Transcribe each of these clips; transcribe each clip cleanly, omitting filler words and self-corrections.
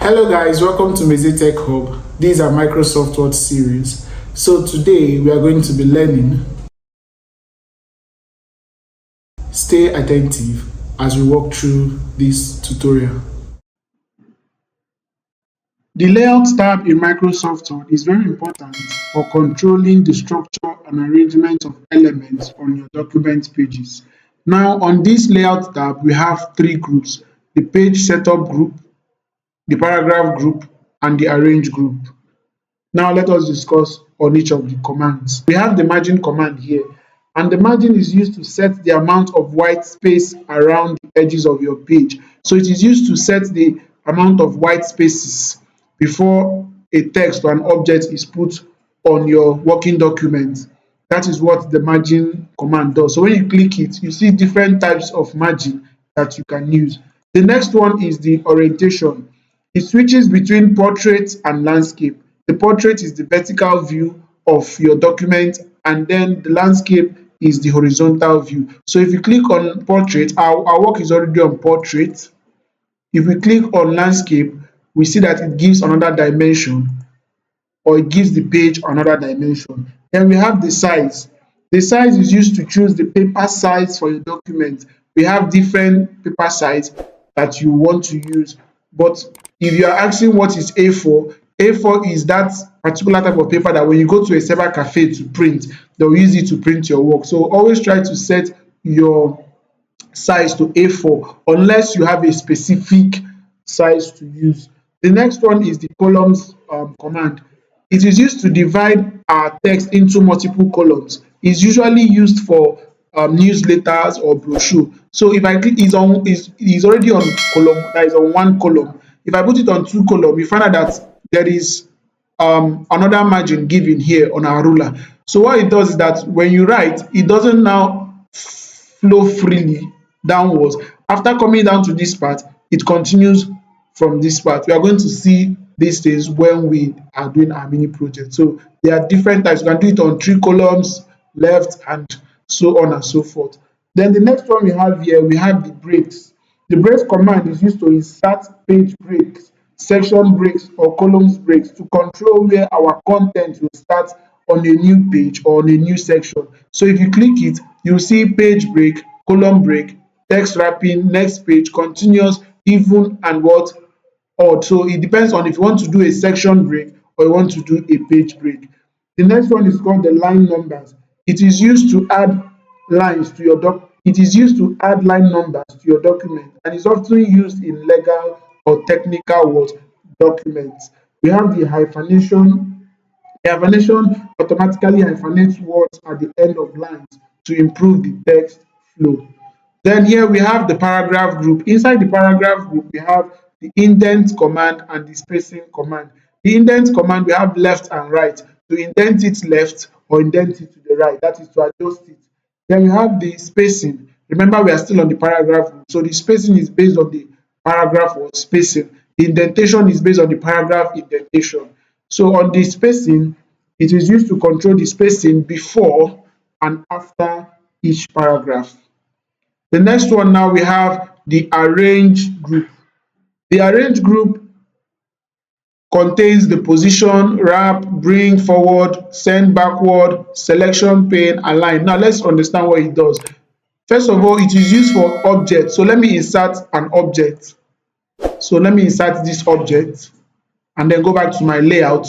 Hello guys, welcome to Meze Tech Hub. These are Microsoft Word series. So today we are going to be learning. Stay attentive as we walk through this tutorial. The Layout tab in Microsoft Word is very important for controlling the structure and arrangement of elements on your document pages. Now on this Layout tab, we have three groups: the Page Setup group, the Paragraph group, and the Arrange group. Now let us discuss on each of the commands. We have the margin command here, and the margin is used to set the amount of white space around the edges of your page. So it is used to set the amount of white spaces before a text or an object is put on your working document. That is what the margin command does. So when you click it, you see different types of margin that you can use. The next one is the orientation. It switches between portrait and landscape. The portrait is the vertical view of your document, and then the landscape is the horizontal view. So if you click on portrait, our work is already on portrait. If we click on landscape, we see that it gives another dimension, or it gives the page another dimension. Then we have the size. The size is used to choose the paper size for your document. We have different paper size that you want to use, but if you are asking what is A4, A4 is that particular type of paper that when you go to a cyber cafe to print, they'll use it to print your work. So always try to set your size to A4 unless you have a specific size to use. The next one is the columns command. It is used to divide our text into multiple columns. It's usually used for newsletters or brochure. So if I click, it's already on column, that is on one column. If I put it on two columns, you find out that there is another margin given here on our ruler. So what it does is that when you write, it doesn't now flow freely downwards. After coming down to this part, it continues from this part. We are going to see these things when we are doing our mini project. So there are different types. You can do it on three columns, left, and so on and so forth. Then the next one we have here, we have the breaks. The breaks command is used to insert page breaks, section breaks, or columns breaks to control where our content will start on a new page or on a new section. So if you click it, you'll see page break, column break, text wrapping, next page, continuous, even, and what odd. So it depends on if you want to do a section break or you want to do a page break. The next one is called the line numbers. It is used to add lines to your it is used to add line numbers to your document, and is often used in legal or technical words documents. We have the hyphenation. The hyphenation automatically hyphenates words at the end of lines to improve the text flow. Then here we have the paragraph group. Inside the paragraph group, we have the indent command and the spacing command. The indent command, we have left and right. To indent it left or indent it to the right, that is to adjust it. Then we have the spacing. Remember, we are still on the paragraph group. So the spacing is based on the paragraph or spacing. The indentation is based on the paragraph indentation. So on the spacing, it is used to control the spacing before and after each paragraph. The next one now we have the arrange group. The arrange group contains the position, wrap, bring forward, send backward, selection pane, align. Now let's understand what it does. First of all, it is used for objects. So let me insert an object. So let me insert this object and then go back to my layout.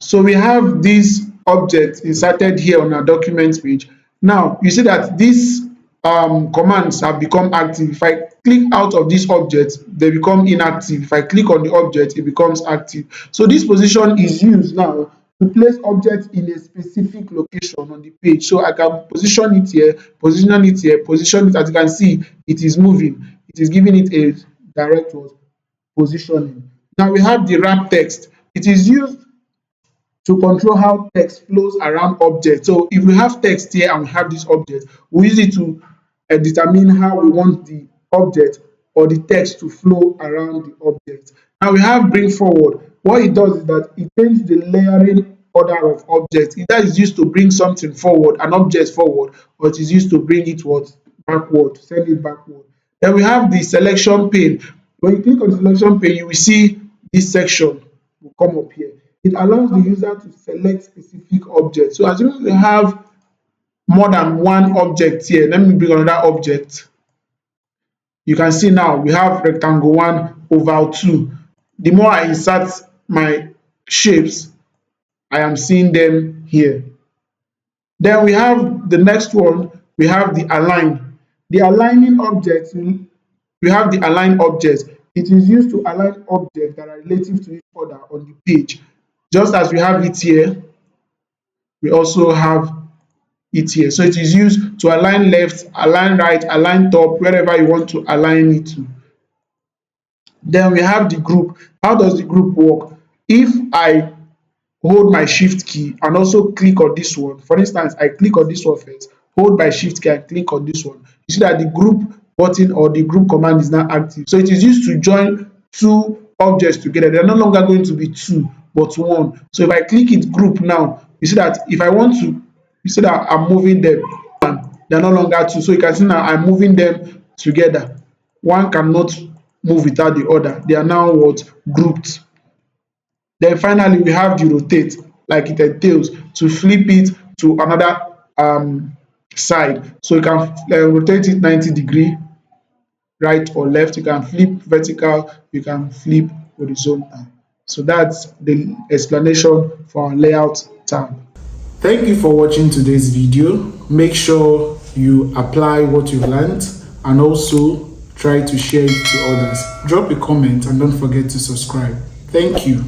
So we have this object inserted here on our document page. Now you see that these commands have become active. If I click out of this object, they become inactive. If I click on the object, it becomes active. So this position is used now to place objects in a specific location on the page. So I can position it here, position it here, position it. As you can see, it is moving. It is giving it a direct positioning. Now we have the wrap text. It is used to control how text flows around objects. So if we have text here and we have this object, we use it to determine how we want the object or the text to flow around the object. Now we have bring forward. What it does is that it changes the layering order of objects. Either is used to bring something forward, an object forward, or it is used to bring it what backward, send it backward. Then we have the selection pane. When you click on the selection pane, you will see this section will come up here. It allows the user to select specific objects. So assuming we have more than one object here, let me bring another object. You can see now we have rectangle 1, oval 2. The more I insert my shapes, I am seeing them here. Then we have the next one, we have the align. The aligning objects, we have the align objects. It is used to align objects that are relative to each other on the page. Just as we have it here, we also have it here. So it is used to align left, align right, align top, wherever you want to align it to. Then we have the group. How does the group work? If I hold my shift key and also click on this one, for instance, I click on this one first, hold my shift key and click on this one, you see that the group button or the group command is now active. So it is used to join two objects together. They're no longer going to be two but one. So if I click it group now, you see that if I want to, you see that I'm moving them, they're no longer two. So you can see now I'm moving them together. One cannot move without the other. They are now what? Grouped. Then finally we have the rotate, like it entails, to flip it to another side. So you can rotate it 90-degree, right or left. You can flip vertical, you can flip horizontal. So that's the explanation for our layout tab. Thank you for watching today's video. Make sure you apply what you've learned and also try to share it to others. Drop a comment and don't forget to subscribe. Thank you.